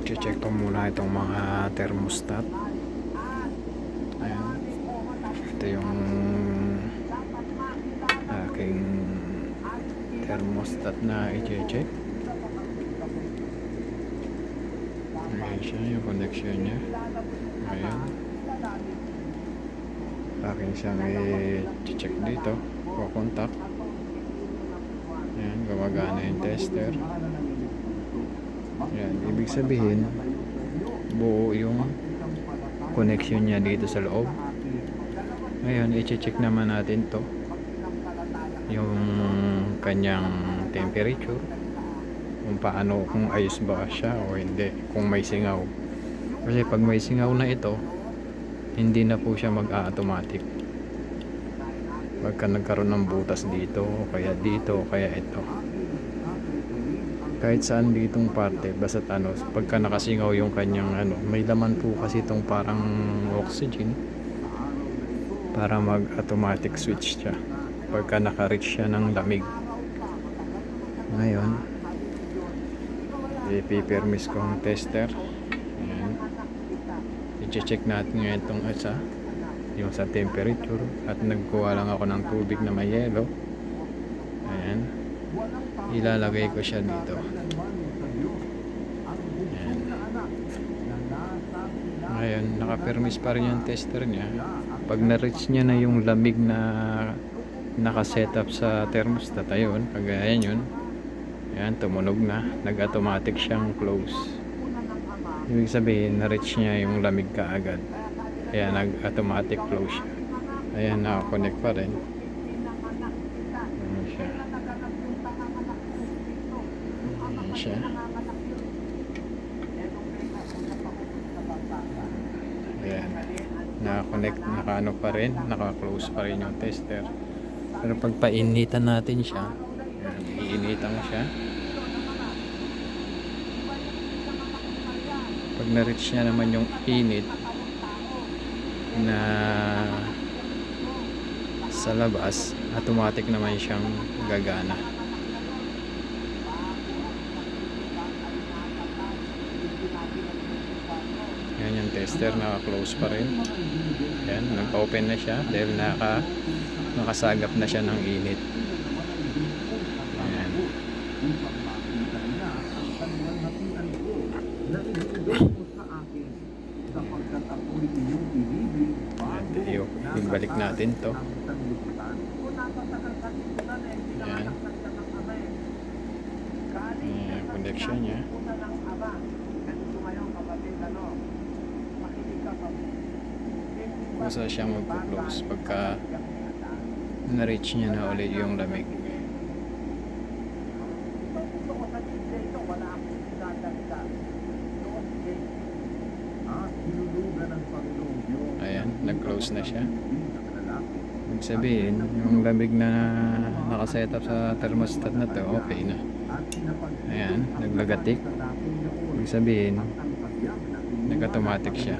I-check ko muna itong mga thermostat. Ayan. Ito yung aking thermostat na i-check. Ayan siya, yung connection niya. Ayan. Akin siyang i-check dito. Contact. Ayan, gumagana yung tester. Ayan, ibig sabihin buo yung connection niya dito sa loob. Ngayon, i-check naman natin to, yung kanyang temperature, kung paano, kung ayos ba siya o hindi, kung may singaw. Kasi pag may singaw na ito, hindi na po siya mag-automatic pagka nagkaroon ng butas dito o kaya dito o kaya ito, kahit saan ditong parte, basta pagka nakasingaw yung kanyang may laman po kasi itong parang oxygen para mag automatic switch siya pagka naka-reach siya ng lamig. Ngayon ipipermis ko ang tester. Ayan. I-check natin ngayon itong isa, yung sa temperature, at nagkuha lang ako ng tubig na may yelo. Ayan, ilalagay ko siya dito. Ayan. Ngayon nakapermis pa rin yung tester niya. Pag na-reach niya na yung lamig na nakasetup sa thermostat, ayun, kagaya yun. Ayan, tumunog na, nag-automatic siyang close. Ibig sabihin na-reach niya yung lamig kaagad, kaya nag-automatic close siya. Ayan, naka-connect pa rin. Ayan siya. Ayan siya. Ayan, naka-connect, naka-ano pa rin, naka-close pa rin yung tester. Pero pag painitan natin siya, ayan, iinitan mo siya. Pag na-reach niya naman yung init na sa labas, automatic naman siyang gagana. Yan yung tester, naka-close pa rin. Yan, nag-open na siya dahil nakasagap na siya ng init. Ayan. Ibalik natin to. Ayan. Ayan, connection niya. Basta siya mag-close pagka na-reach niya na ulit yung lamig. Ayan, nag-close na siya. Ibig sabihin, yung lamig na nakasetup sa thermostat na to, okay na. Ayan, naglagatik. Ibig sabihin, nag-automatic siya.